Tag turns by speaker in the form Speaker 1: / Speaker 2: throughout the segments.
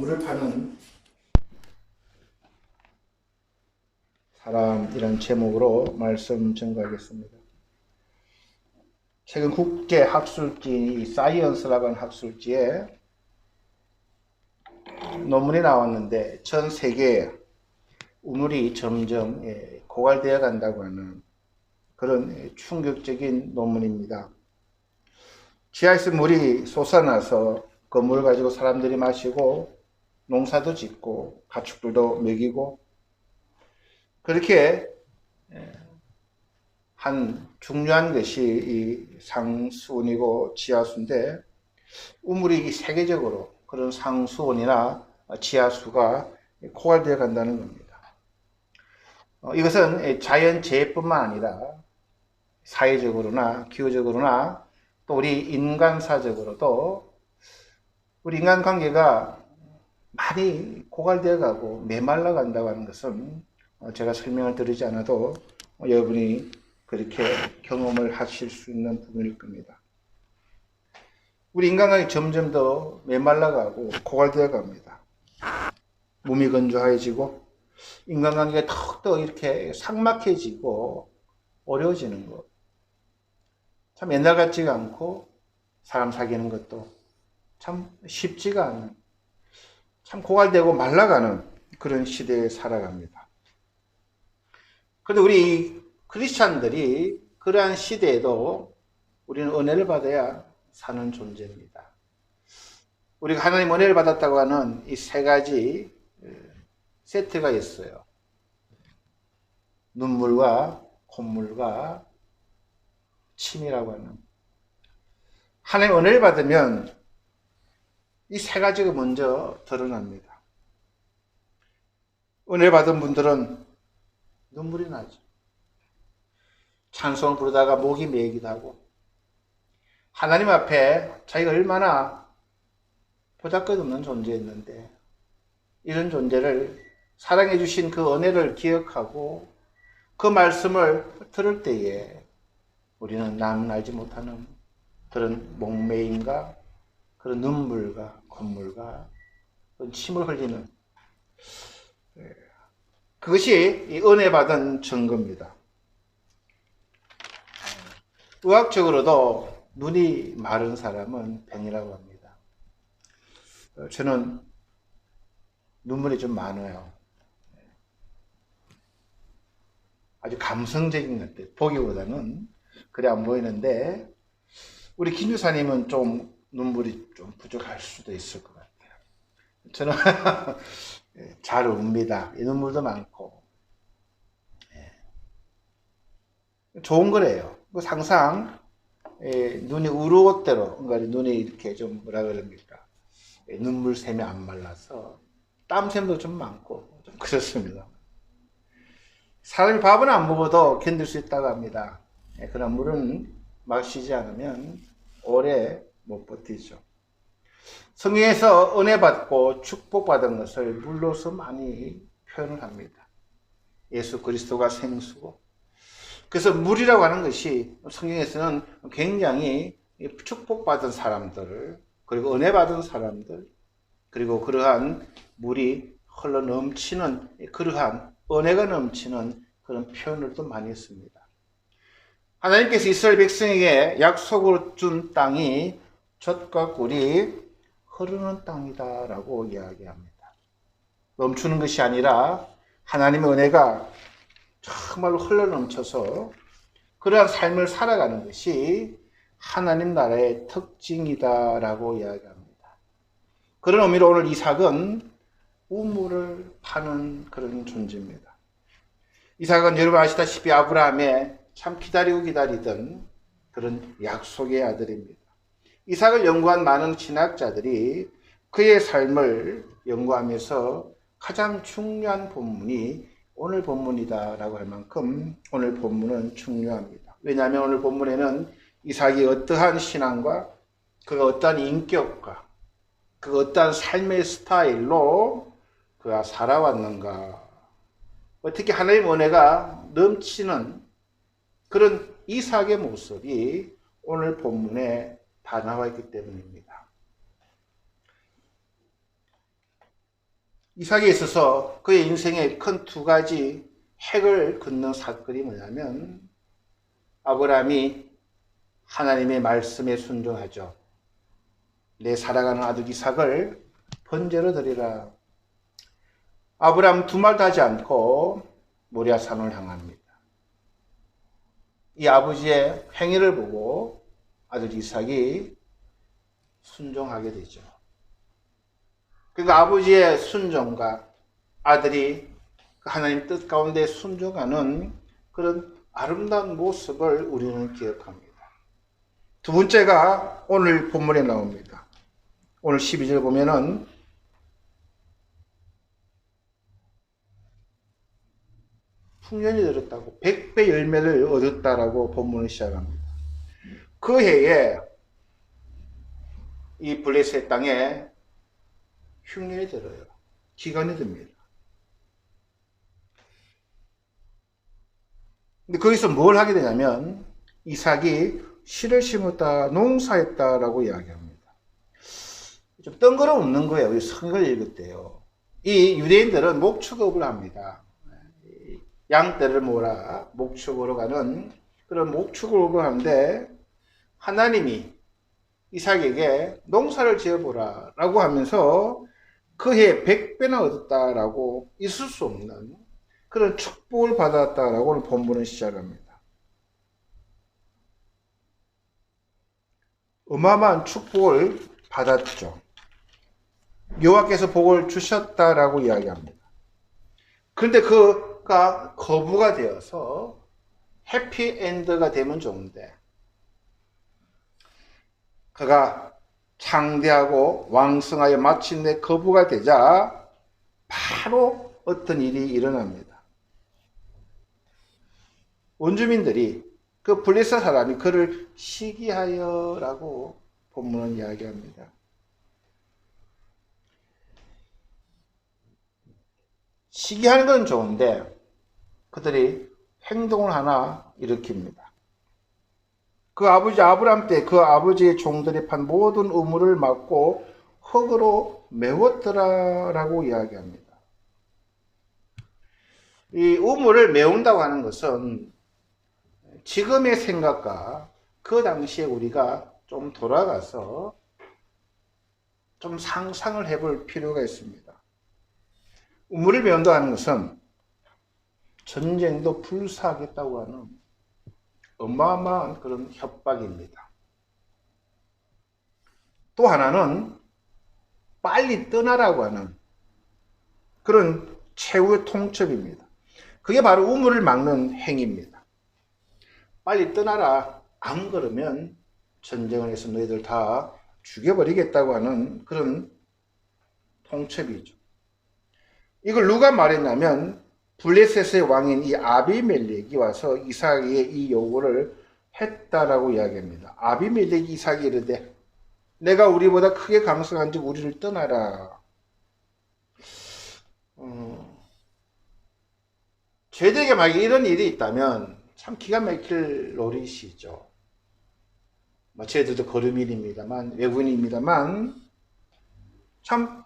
Speaker 1: 우물을 파는 사람이란 제목으로 말씀 전가하겠습니다. 최근 국제 학술지 사이언스라고 하는 학술지에 논문이 나왔는데 전 세계에 우물이 점점 고갈되어 간다고 하는 그런 충격적인 논문입니다. 지하에서 물이 솟아나서 그 물을 가지고 사람들이 마시고 농사도 짓고 가축들도 먹이고 그렇게 한 중요한 것이 이 상수원이고 지하수인데 우물이 세계적으로 그런 상수원이나 지하수가 고갈되어 간다는 겁니다. 이것은 자연재해뿐만 아니라 사회적으로나 기후적으로나 또 우리 인간사적으로도 우리 인간관계가 많이 고갈되어 가고 메말라 간다고 하는 것은 제가 설명을 드리지 않아도 여러분이 그렇게 경험을 하실 수 있는 부분일 겁니다. 우리 인간관계 점점 더 메말라 가고 고갈되어 갑니다. 몸이 건조해지고 인간관계가 더욱더 이렇게 삭막해지고 어려워지는 것. 참 옛날 같지가 않고 사람 사귀는 것도 참 쉽지가 않은 참 고갈되고 말라가는 그런 시대에 살아갑니다. 그런데 우리 크리스찬들이 그러한 시대에도 우리는 은혜를 받아야 사는 존재입니다. 우리가 하나님 은혜를 받았다고 하는 이 세 가지 세트가 있어요. 눈물과 콧물과 침이라고 하는. 하나님 은혜를 받으면 이 세 가지가 먼저 드러납니다. 은혜를 받은 분들은 눈물이 나죠. 찬송을 부르다가 목이 메이기도 하고 하나님 앞에 자기가 얼마나 보잘것없는 존재였는데 이런 존재를 사랑해 주신 그 은혜를 기억하고 그 말씀을 들을 때에 우리는 남은 알지 못하는 그런 목매임과 그런 눈물과 콧물과 그런 침을 흘리는 그것이 이 은혜 받은 증거입니다. 의학적으로도 눈이 마른 사람은 병이라고 합니다. 저는 눈물이 좀 많아요. 아주 감성적인 것들 보기보다는 그래 안 보이는데 우리 김 유사님은 좀 눈물이 좀 부족할 수도 있을 것 같아요. 저는 잘 웁니다. 눈물도 많고 좋은 거래요. 항상 눈이 우르고 때로 그러니까 눈이 이렇게 좀 뭐라 그럽니까 눈물샘이 안 말라서 땀샘도 좀 많고 좀 그렇습니다. 사람이 밥은 안 먹어도 견딜 수 있다고 합니다. 그런 물은 마시지 않으면 오래 못 버티죠. 성경에서 은혜 받고 축복받은 것을 물로서 많이 표현을 합니다. 예수 그리스도가 생수고 그래서 물이라고 하는 것이 성경에서는 굉장히 축복받은 사람들 그리고 은혜 받은 사람들 그리고 그러한 물이 흘러 넘치는 그러한 은혜가 넘치는 그런 표현을 또 많이 했습니다. 하나님께서 이스라엘 백성에게 약속으로 준 땅이 젖과 꿀이 흐르는 땅이다라고 이야기합니다. 멈추는 것이 아니라 하나님의 은혜가 정말로 흘러넘쳐서 그러한 삶을 살아가는 것이 하나님 나라의 특징이다라고 이야기합니다. 그런 의미로 오늘 이삭은 우물을 파는 그런 존재입니다. 이삭은 여러분 아시다시피 아브라함의 참 기다리던 그런 약속의 아들입니다. 이삭을 연구한 많은 신학자들이 그의 삶을 연구하면서 가장 중요한 본문이 오늘 본문이다라고 할 만큼 오늘 본문은 중요합니다. 왜냐하면 오늘 본문에는 이삭이 어떠한 신앙과 그가 어떠한 인격과 그가 어떠한 삶의 스타일로 그가 살아왔는가 어떻게 하나님의 은혜가 넘치는 그런 이삭의 모습이 오늘 본문에 다 나와 있기 때문입니다. 이삭에 있어서 그의 인생에 큰 두 가지 핵을 긋는 사건이 뭐냐면 아브라함이 하나님의 말씀에 순종하죠. 내 사랑하는 아들 이삭을 번제로 드리라. 아브라함 두 말도 하지 않고 모리아산을 향합니다. 이 아버지의 행위를 보고 아들 이삭이 순종하게 되죠. 그러니까 아버지의 순종과 아들이 하나님 뜻 가운데 순종하는 그런 아름다운 모습을 우리는 기억합니다. 두 번째가 오늘 본문에 나옵니다. 오늘 12절 보면은 풍년이 들었다고 100배 열매를 얻었다라고 본문을 시작합니다. 그 해에 이 블레셋 땅에 흉년이 들어요. 기간이 듭니다. 근데 거기서 뭘 하게 되냐면 이삭이 씨를 심었다, 농사했다라고 이야기합니다. 좀 뜬금없는 거예요. 우리 성경을 읽을 때요. 이 유대인들은 목축업을 합니다. 양떼를 몰아 목축으로 가는 그런 목축업을 하는데 하나님이 이삭에게 농사를 지어보라 라고 하면서 그해 100배나 얻었다라고 있을 수 없는 그런 축복을 받았다라고 오늘 본문은 시작합니다. 어마어마한 축복을 받았죠. 여호와께서 복을 주셨다라고 이야기합니다. 그런데 그가 거부가 되어서 해피엔드가 되면 좋은데 그가 창대하고 왕성하여 마침내 거부가 되자 바로 어떤 일이 일어납니다. 원주민들이 그 블레셋 사람이 그를 시기하여 라고 본문은 이야기합니다. 시기하는 건 좋은데 그들이 행동을 하나 일으킵니다. 그 아버지 아브라함 때 그 아버지의 종들이 판 모든 우물을 막고 흙으로 메웠더라라고 이야기합니다. 이 우물을 메운다고 하는 것은 지금의 생각과 그 당시에 우리가 좀 돌아가서 좀 상상을 해볼 필요가 있습니다. 우물을 메운다고 하는 것은 전쟁도 불사하겠다고 하는 어마어마한 그런 협박입니다. 또 하나는 빨리 떠나라고 하는 그런 최후의 통첩입니다. 그게 바로 우물을 막는 행위입니다. 빨리 떠나라. 안 그러면 전쟁을 해서 너희들 다 죽여버리겠다고 하는 그런 통첩이죠. 이걸 누가 말했냐면 블레셋의 왕인 이 아비멜렉이 와서 이삭에게 이 요구를 했다라고 이야기합니다. 아비멜렉이 이삭에게 이르되 내가 우리보다 크게 강성한지 우리를 떠나라. 저희들에게 만약에 이런 일이 있다면 참 기가 막힐 노릇이죠. 저희들도 거류민입니다만 외국인입니다만 참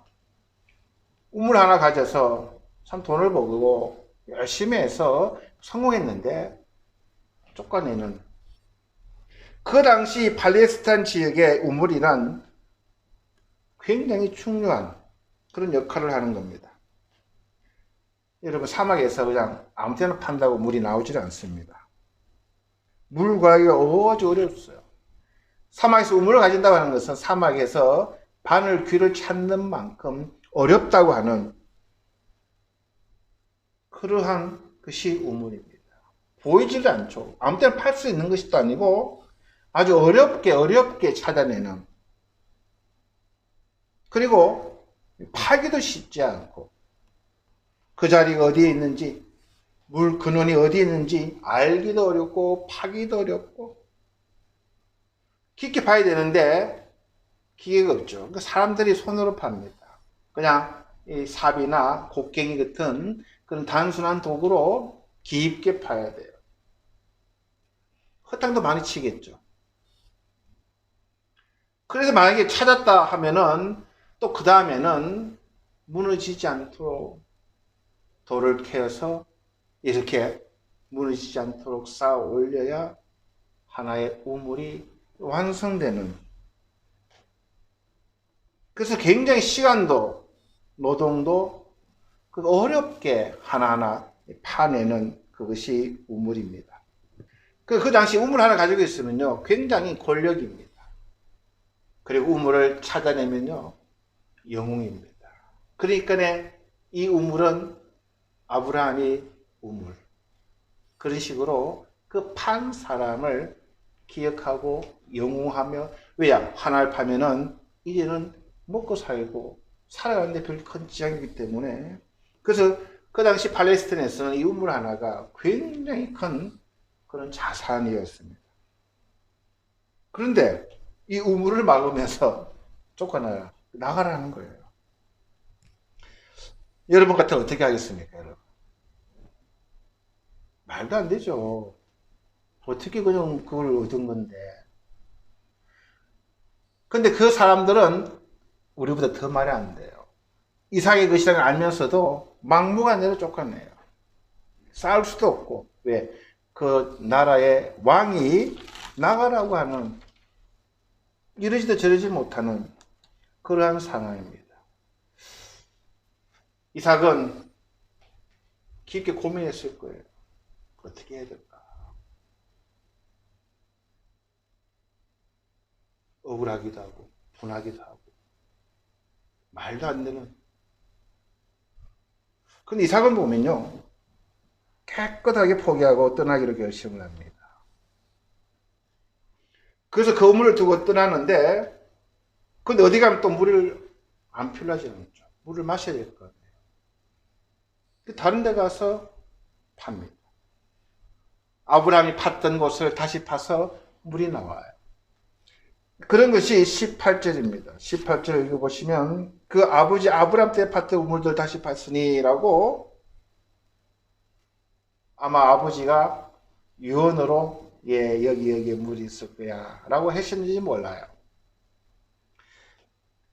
Speaker 1: 우물 하나 가져서 참 돈을 벌고 열심히 해서 성공했는데 쫓겨내는 그 당시 팔레스타인 지역의 우물이란 굉장히 중요한 그런 역할을 하는 겁니다. 여러분 사막에서 그냥 아무 데나 판다고 물이 나오질 않습니다. 물 구하기가 아주 어렵어요. 사막에서 우물을 가진다고 하는 것은 사막에서 바늘 귀를 찾는 만큼 어렵다고 하는 그러한 것이 우물입니다. 보이지도 않죠. 아무 때나 팔 수 있는 것도 아니고 아주 어렵게 찾아내는, 그리고 파기도 쉽지 않고 그 자리가 어디에 있는지, 물 근원이 어디에 있는지 알기도 어렵고 파기도 어렵고 깊게 파야 되는데 기계가 없죠. 그러니까 사람들이 손으로 팝니다. 그냥 이 삽이나 곡괭이 같은 그런 단순한 도구로 깊게 파야 돼요. 헛땅도 많이 치겠죠. 그래서 만약에 찾았다 하면은 또 그 다음에는 무너지지 않도록 돌을 캐어서 이렇게 무너지지 않도록 쌓아 올려야 하나의 우물이 완성되는. 그래서 굉장히 시간도 노동도 어렵게 하나하나 파내는 그것이 우물입니다. 그 당시 우물 하나 가지고 있으면요 굉장히 권력입니다. 그리고 우물을 찾아내면요 영웅입니다. 그러니까 이 우물은 아브라함이 우물. 그런 식으로 그 판 사람을 기억하고 영웅하며, 왜냐? 하나를 파면은 이제는 먹고 살고 살아가는데 별 큰 지장이기 때문에. 그래서 그 당시 팔레스타인에서는 이 우물 하나가 굉장히 큰 그런 자산이었습니다. 그런데 이 우물을 막으면서 나가라는 거예요. 여러분 같으면 어떻게 하겠습니까, 여러분? 말도 안 되죠. 어떻게 그냥 그걸 얻은 건데. 근데 그 사람들은 우리보다 더 말이 안 돼요. 이삭의 것이라는 걸 알면서도 막무가내로 쫓아내요. 싸울 수도 없고. 왜? 그 나라의 왕이 나가라고 하는, 이러지도 저러지 못하는 그러한 상황입니다. 이삭은 깊게 고민했을 거예요. 어떻게 해야 될까? 억울하기도 하고 분하기도 하고 말도 안 되는. 근데 이삭은 보면요 깨끗하게 포기하고 떠나기로 결심을 합니다. 그래서 그 우물을 두고 떠나는데, 근데 어디 가면 또 물을 안 필요하지 않죠. 물을 마셔야 될 거 아니에요. 다른 데 가서 팝니다. 아브라함이 팠던 곳을 다시 파서 물이 나와요. 그런 것이 18절입니다. 18절 읽어보시면 그 아버지 아브라함 때 팠던 우물들 다시 팠으니 라고, 아마 아버지가 유언으로 여기에 물이 있을 거야 라고 하셨는지 몰라요.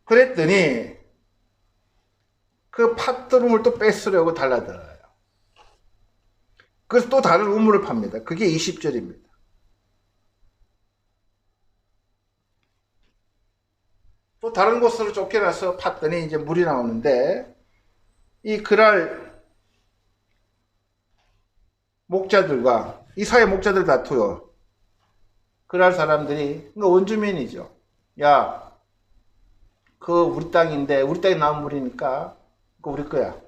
Speaker 1: 그랬더니 그 팠던 우물 또 뺏으려고 달라들어요. 그래서 또 다른 우물을 팝니다. 그게 20절입니다. 또 다른 곳으로 쫓겨나서 팠더니 이제 물이 나오는데, 이 그랄 목자들과 이 사회 목자들 다투요. 그랄 사람들이, 원주민이죠. 야, 그 우리 땅인데, 우리 땅에 나온 물이니까 그거 우리 거야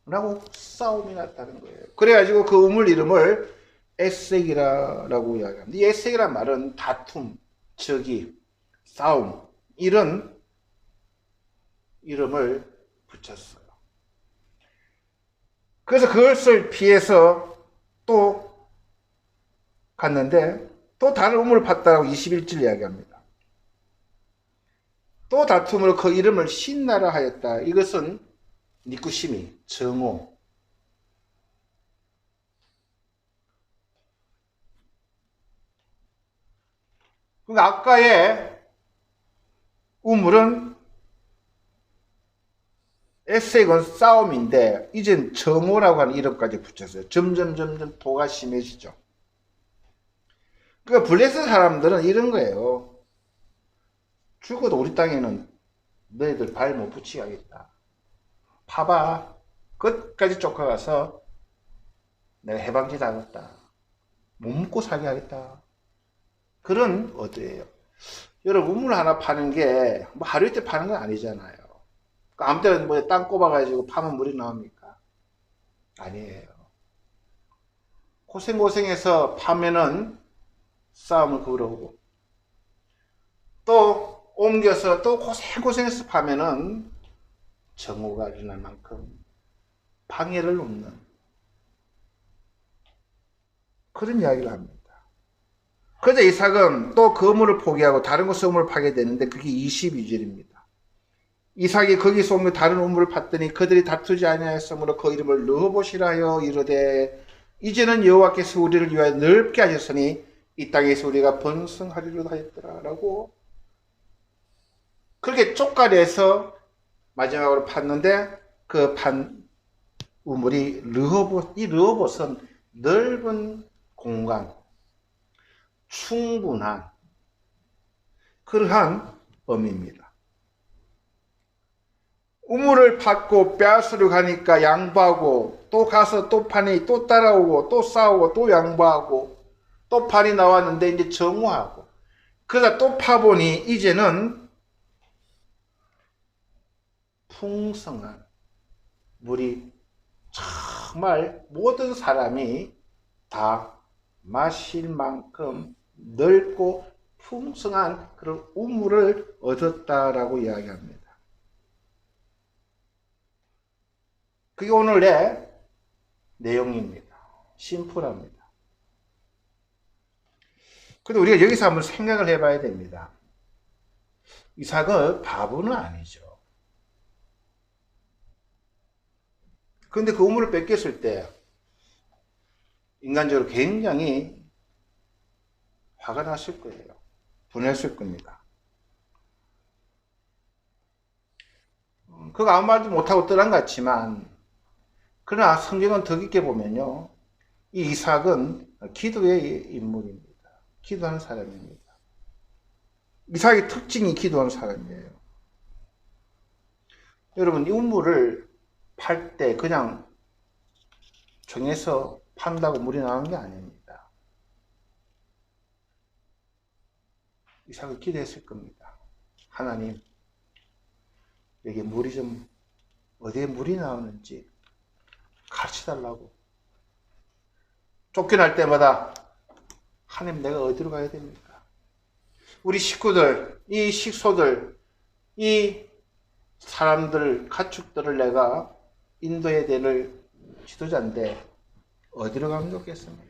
Speaker 1: 라고 싸움이 났다는 거예요. 그래가지고 그 우물 이름을 에색이라고 이야기합니다. 이 에색이란 말은 다툼, 적이, 싸움, 이런 이름을 붙였어요. 그래서 그것을 피해서 또 갔는데 또 다른 우물을 팠다고 21절 이야기합니다. 또 다툼으로 그 이름을 신나라 하였다. 이것은 니꾸시미, 정오. 그러니까 아까의 우물은 에색은 싸움인데 이젠 정오라고 하는 이름까지 붙였어요. 점점 도가 심해지죠. 그러니까 블레셋 사람들은 이런 거예요. 죽어도 우리 땅에는 너희들 발 못 붙이게 하겠다. 파봐. 끝까지 쫓아가서 내가 해방짓 하겠다. 못 먹고 살게 하겠다. 그런 어디예요. 여러분, 우물 하나 파는 게 뭐 하루 이틀 파는 건 아니잖아요. 아무 때나 뭐 땅 꼽아가지고 파면 물이 나옵니까? 아니에요. 고생해서 파면은 싸움을 걸어오고, 또 옮겨서 또 고생해서 파면은 정오가 일어날 만큼 방해를 놓는 그런 이야기를 합니다. 그래서 이삭은 또 그 우물을 포기하고 다른 곳에 우물을 파게 되는데 그게 22절입니다. 이삭이 거기서 오며 다른 우물을 팠더니 그들이 다투지 아니하였으므로 그 이름을 르호봇이라 하여 이르되 이제는 여호와께서 우리를 위하여 넓게 하셨으니 이 땅에서 우리가 번성하리로 하였더라 라고, 그렇게 쪽가려서 마지막으로 팠는데 그 판 우물이 르호봇, 이 르호봇은 넓은 공간, 충분한 그러한 의미입니다. 우물을 팠고 뼈수로 가니까 양보하고 또 가서 또 판이 또 따라오고 또 싸우고 또 양보하고 또 판이 나왔는데 이제 정오하고 그러다 또 파보니 이제는 풍성한 물이 정말 모든 사람이 다 마실 만큼 넓고 풍성한 그런 우물을 얻었다라고 이야기합니다. 그게 오늘의 내용입니다. 심플합니다. 근데 우리가 여기서 한번 생각을 해봐야 됩니다. 이삭은 바보는 아니죠. 근데 그 우물을 뺏겼을 때 인간적으로 굉장히 화가 났을 거예요. 분했을 겁니다. 그거 아무 말도 못하고 떠난 것 같지만 그러나 성경은 더 깊게 보면요. 이 이삭은 기도의 인물입니다. 기도하는 사람입니다. 이삭의 특징이 기도하는 사람이에요. 여러분, 이 우물을 팔 때 그냥 정해서 판다고 물이 나오는 게 아닙니다. 이삭은 기도했을 겁니다. 하나님, 여기 물이 좀 어디에 물이 나오는지 가르쳐달라고. 쫓겨날 때마다 하나님 내가 어디로 가야 됩니까? 우리 식구들, 이 식소들, 이 사람들, 가축들을 내가 인도해야 될 지도자인데 어디로 가면 좋겠습니까?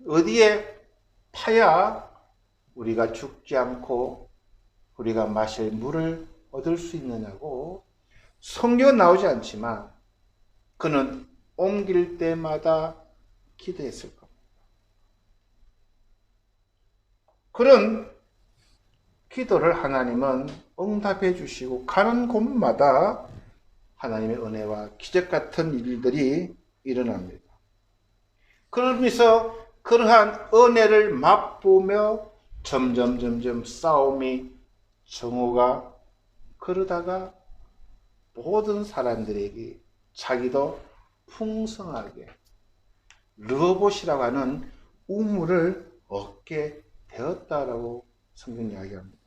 Speaker 1: 어디에 파야 우리가 죽지 않고 우리가 마실 물을 얻을 수 있느냐고 성경은 나오지 않지만 그는 옮길 때마다 기도했을 겁니다. 그런 기도를 하나님은 응답해 주시고 가는 곳마다 하나님의 은혜와 기적 같은 일들이 일어납니다. 그러면서 그러한 은혜를 맛보며 점점 싸움이 정오가 그러다가 모든 사람들에게 자기도 풍성하게 르호봇이라고 하는 우물을 얻게 되었다라고 성경이 이야기합니다.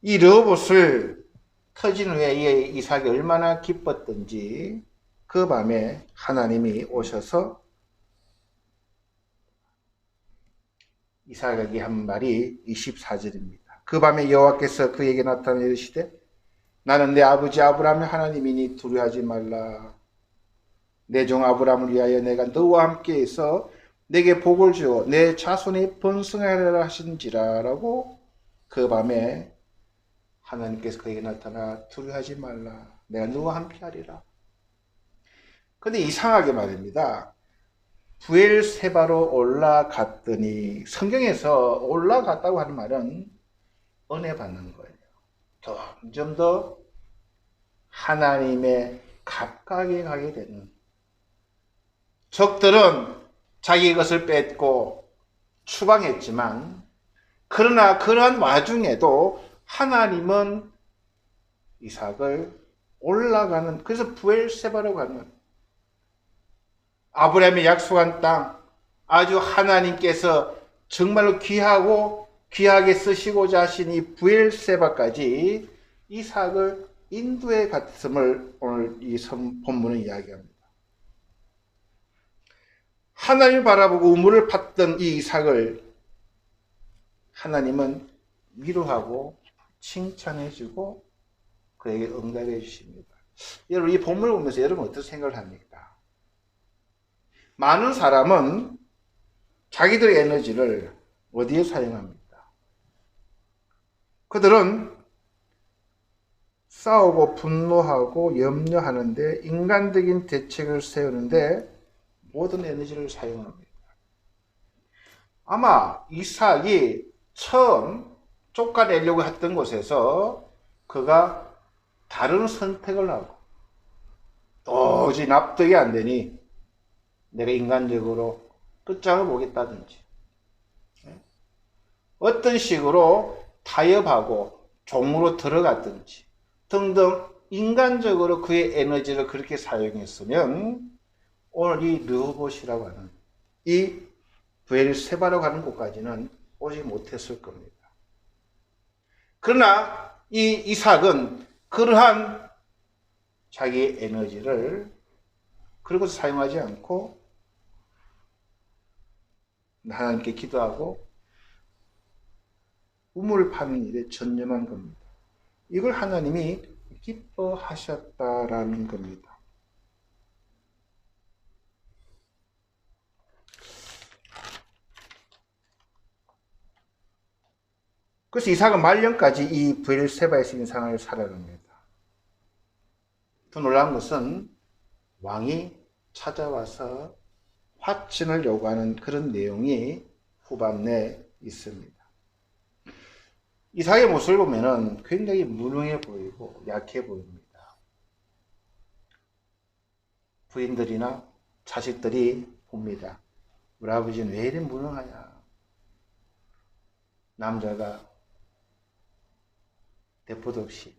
Speaker 1: 이 르호봇을 터진 후에 이삭이 얼마나 기뻤던지 그 밤에 하나님이 오셔서 이삭에게 한 말이 24절입니다. 그 밤에 여호와께서 그에게 나타나 이르시되 나는 내 아버지 아브라함의 하나님이니 두려워하지 말라. 내 종 아브라함을 위하여 내가 너와 함께해서 내게 복을 주어 내 자손이 번성하리라 하신지라 라고 그 밤에 하나님께서 그에게 나타나 두려워하지 말라. 내가 너와 함께하리라. 근데 이상하게 말입니다. 부엘세바로 올라갔더니 성경에서 올라갔다고 하는 말은 은혜 받는 거예요. 점점 더 하나님의 가까이 가게 되는 적들은 자기 것을 뺏고 추방했지만 그러나 그러한 와중에도 하나님은 이삭을 올라가는 그래서 부엘세바라고 하는 아브라함이 약속한 땅 아주 하나님께서 정말로 귀하고 귀하게 쓰시고자 하신 이 부엘세바까지 이삭을 인도해 갔음을 오늘 이 본문은 이야기합니다. 하나님을 바라보고 우물을 팠던 이 이삭을 하나님은 위로하고 칭찬해주고 그에게 응답해 주십니다. 여러분 이 본문을 보면서 여러분 어떤 생각을 합니까? 많은 사람은 자기들의 에너지를 어디에 사용합니까? 그들은 싸우고 분노하고 염려하는데 인간적인 대책을 세우는데 모든 에너지를 사용합니다. 아마 이삭이 처음 쫓아내려고 했던 곳에서 그가 다른 선택을 하고 도저히 납득이 안 되니 내가 인간적으로 끝장을 보겠다든지 어떤 식으로 타협하고 종으로 들어갔든지 등등 인간적으로 그의 에너지를 그렇게 사용했으면 오늘 이 르호봇이라고 하는 이 브엘세바라고 하는 곳까지는 오지 못했을 겁니다. 그러나 이 이삭은 그러한 자기의 에너지를 그렇게 사용하지 않고 하나님께 기도하고 우물을 파는 일에 전념한 겁니다. 이걸 하나님이 기뻐하셨다라는 겁니다. 그래서 이삭은 말년까지 이 브엘세바에서 인생을 살아갑니다. 더 놀라운 것은 왕이 찾아와서 화친을 요구하는 그런 내용이 후반에 있습니다. 이삭의 모습을 보면 굉장히 무능해 보이고 약해 보입니다. 부인들이나 자식들이 봅니다. 우리 아버지는 왜 이리 무능하냐. 남자가 대포도 없이.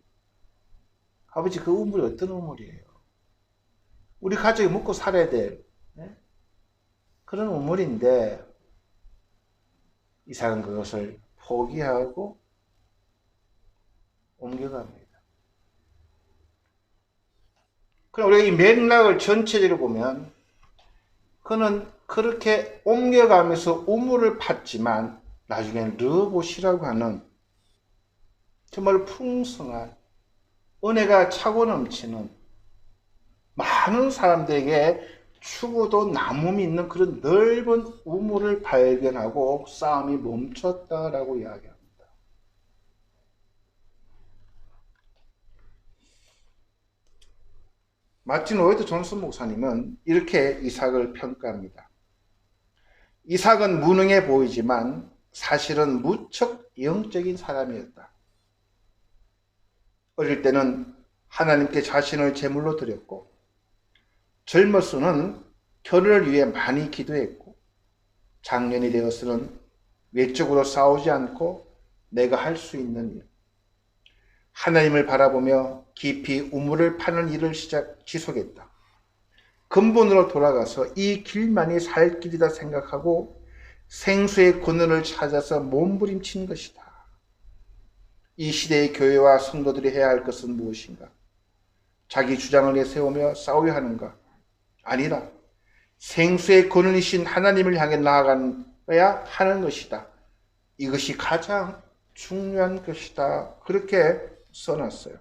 Speaker 1: 아버지 그 우물이 어떤 우물이에요? 우리 가족이 먹고 살아야 될 그런 우물인데 이삭은 그것을 포기하고 옮겨갑니다. 그럼 우리가 이 맥락을 전체적으로 보면 그는 그렇게 옮겨가면서 우물을 팠지만 나중에는 르호봇이라고 하는 정말 풍성한 은혜가 차고 넘치는 많은 사람들에게 추구도 남음이 있는 그런 넓은 우물을 발견하고 싸움이 멈췄다라고 이야기합니다. 마틴 로이드 존슨 목사님은 이렇게 이삭을 평가합니다. 이삭은 무능해 보이지만 사실은 무척 영적인 사람이었다. 어릴 때는 하나님께 자신을 제물로 드렸고 젊어서는 결혼을 위해 많이 기도했고 장년이 되어서는 외적으로 싸우지 않고 내가 할 수 있는 일, 하나님을 바라보며 깊이 우물을 파는 일을 지속했다. 근본으로 돌아가서 이 길만이 살 길이다 생각하고 생수의 근원을 찾아서 몸부림친 것이다. 이 시대의 교회와 성도들이 해야 할 것은 무엇인가? 자기 주장을 내세우며 싸워야 하는가? 아니라 생수의 근원이신 하나님을 향해 나아가야 하는 것이다. 이것이 가장 중요한 것이다. 그렇게 써놨어요.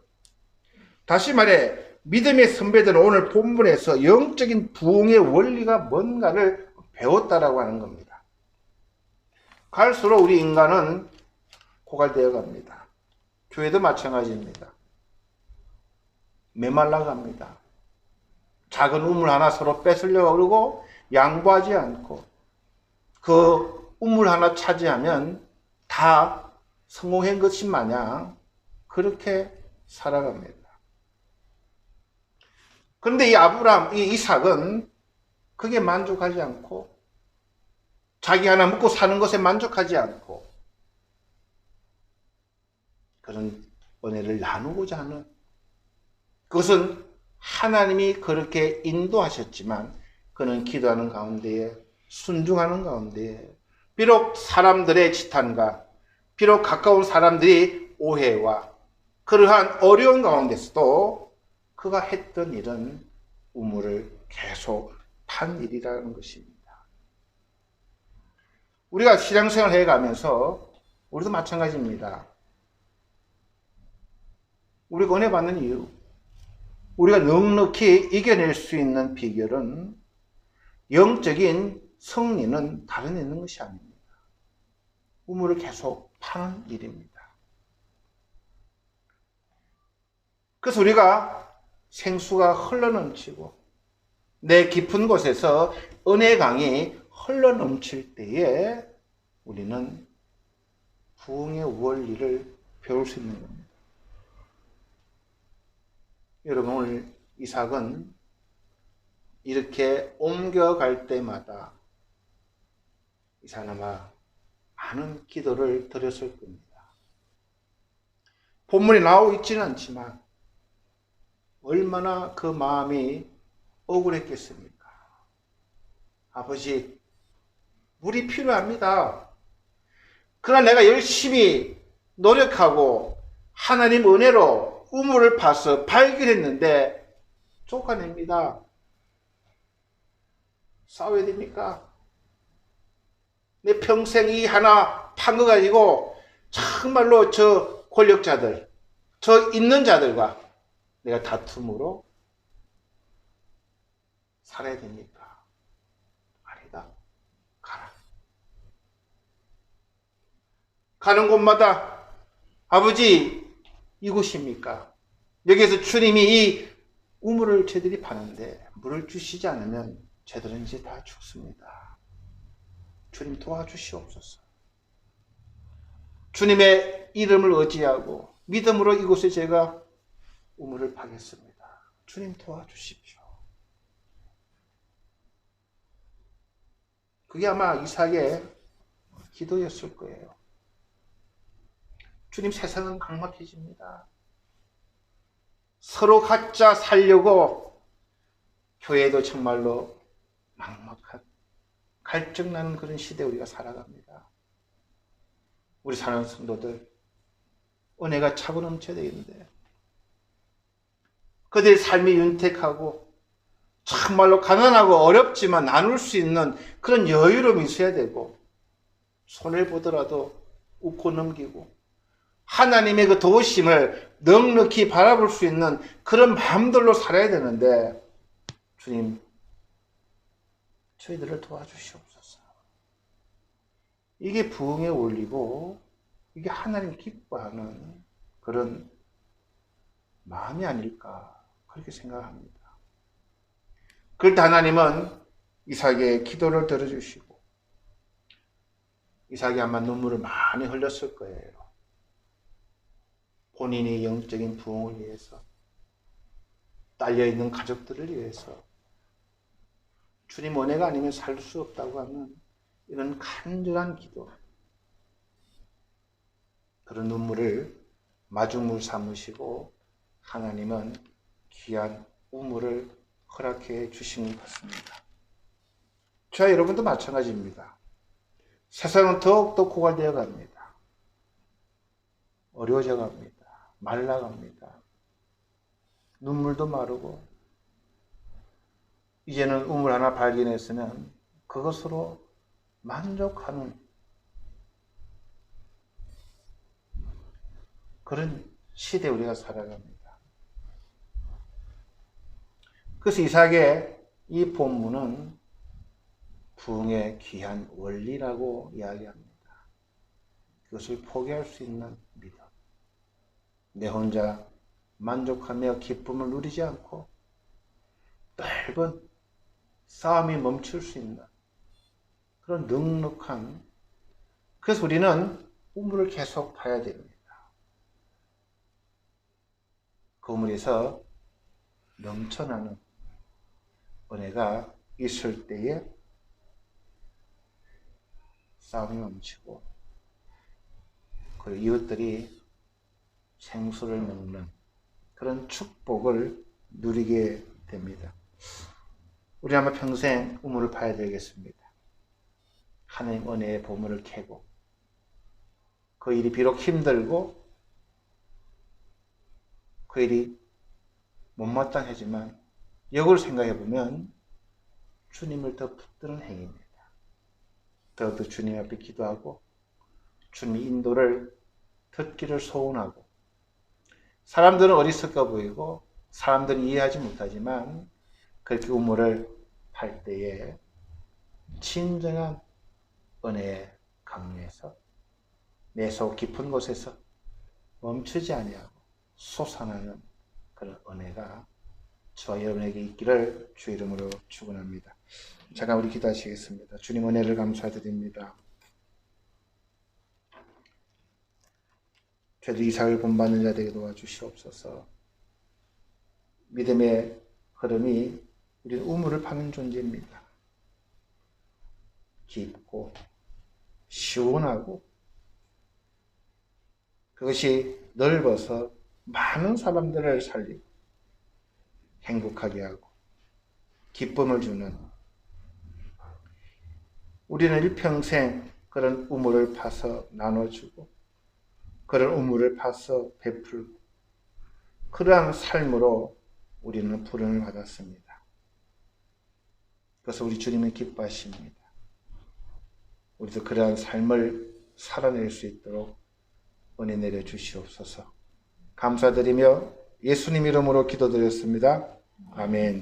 Speaker 1: 다시 말해 믿음의 선배들은 오늘 본문에서 영적인 부흥의 원리가 뭔가를 배웠다라고 하는 겁니다. 갈수록 우리 인간은 고갈되어 갑니다. 교회도 마찬가지입니다. 메말라 갑니다. 작은 우물 하나 서로 뺏으려고 그러고 양보하지 않고 그 우물 하나 차지하면 다 성공한 것인 마냥 그렇게 살아갑니다. 그런데 이 이삭은 그게 만족하지 않고 자기 하나 먹고 사는 것에 만족하지 않고 그런 은혜를 나누고자 하는, 그것은 하나님이 그렇게 인도하셨지만 그는 기도하는 가운데에 순종하는 가운데에 비록 사람들의 지탄과 비록 가까운 사람들이 오해와 그러한 어려운 가운데서도 그가 했던 일은 우물을 계속 판 일이라는 것입니다. 우리가 신앙생활 해가면서 우리도 마찬가지입니다. 우리가 은혜 받는 이유, 우리가 넉넉히 이겨낼 수 있는 비결은 영적인 승리는 다른 데 있는 것이 아닙니다. 우물을 계속 파는 일입니다. 그래서 우리가 생수가 흘러넘치고 내 깊은 곳에서 은혜 강이 흘러넘칠 때에 우리는 부흥의 원리를 배울 수 있는 겁니다. 여러분, 오늘 이삭은 이렇게 옮겨갈 때마다 이 사람아 많은 기도를 드렸을 겁니다. 본문에 나오고 있지는 않지만 얼마나 그 마음이 억울했겠습니까? 아버지, 물이 필요합니다. 그러나 내가 열심히 노력하고 하나님 은혜로 우물을 파서 발견했는데 쫓아냅니다. 싸워야 됩니까? 내 평생 이 하나 판 거 가지고 정말로 저 권력자들, 저 있는 자들과 내가 다툼으로 살아야 됩니까? 아니다. 가라. 가는 곳마다 아버지 이곳입니까? 여기에서 주님이 이 우물을 저들이 파는데 물을 주시지 않으면 저들은 이제 다 죽습니다. 주님 도와주시옵소서. 주님의 이름을 의지하고 믿음으로 이곳에 제가 우물을 파겠습니다. 주님 도와주십시오. 그게 아마 이삭의 기도였을 거예요. 주님, 세상은 막막해집니다. 서로 각자 살려고 교회도 정말로 막막한 갈증나는 그런 시대에 우리가 살아갑니다. 우리 사랑하는 성도들, 은혜가 차고 넘쳐야 되겠는데 그들의 삶이 윤택하고 정말로 가난하고 어렵지만 나눌 수 있는 그런 여유로움이 있어야 되고 손해보더라도 웃고 넘기고 하나님의 그 도우심을 넉넉히 바라볼 수 있는 그런 마음들로 살아야 되는데 주님, 저희들을 도와주시옵소서. 이게 부흥의 원리고 이게 하나님 기뻐하는 그런 마음이 아닐까 그렇게 생각합니다. 그럴 때 하나님은 이삭의 기도를 들어주시고 이삭이 아마 눈물을 많이 흘렸을 거예요. 본인의 영적인 부흥을 위해서, 딸려있는 가족들을 위해서, 주님 은혜가 아니면 살 수 없다고 하는 이런 간절한 기도, 그런 눈물을 마중물 삼으시고 하나님은 귀한 우물을 허락해 주신 것 같습니다. 저와 여러분도 마찬가지입니다. 세상은 더욱더 고갈되어 갑니다. 어려워져 갑니다. 말라갑니다. 눈물도 마르고 이제는 우물 하나 발견했으면 그것으로 만족하는 그런 시대에 우리가 살아갑니다. 그래서 이삭의 이 본문은 부흥의 귀한 원리라고 이야기합니다. 그것을 포기할 수 있는 믿음. 내 혼자 만족하며 기쁨을 누리지 않고 넓은 싸움이 멈출 수 있는 그런 넉넉한, 그래서 우리는 우물을 계속 파야 됩니다. 그 우물에서 넘쳐나는 은혜가 있을 때에 싸움이 멈추고 그리고 이웃들이 생수를 먹는 그런 축복을 누리게 됩니다. 우리 아마 평생 우물을 파야 되겠습니다. 하나님 은혜의 보물을 캐고 그 일이 비록 힘들고 그 일이 못마땅하지만 역을 생각해 보면 주님을 더 붙드는 행위입니다. 더욱더 주님 앞에 기도하고 주님의 인도를 듣기를 소원하고, 사람들은 어리석어 보이고 사람들은 이해하지 못하지만 그렇게 우물을 팔 때에 진정한 은혜의 강류에서 내 속 깊은 곳에서 멈추지 아니하고 솟아나는 그런 은혜가 저와 여러분에게 있기를 주 이름으로 축원합니다. 잠깐 우리 기도하시겠습니다. 주님, 은혜를 감사드립니다. 저희들 이삭을 본받는 자들에게 도와주시옵소서. 믿음의 흐름이 우리는 우물을 파는 존재입니다. 깊고 시원하고 그것이 넓어서 많은 사람들을 살리고 행복하게 하고 기쁨을 주는, 우리는 일평생 그런 우물을 파서 나눠주고 그런 우물을 파서 베풀고 그러한 삶으로 우리는 부름을 받았습니다. 그래서 우리 주님은 기뻐하십니다. 우리도 그러한 삶을 살아낼 수 있도록 은혜 내려 주시옵소서. 감사드리며 예수님 이름으로 기도드렸습니다. 아멘.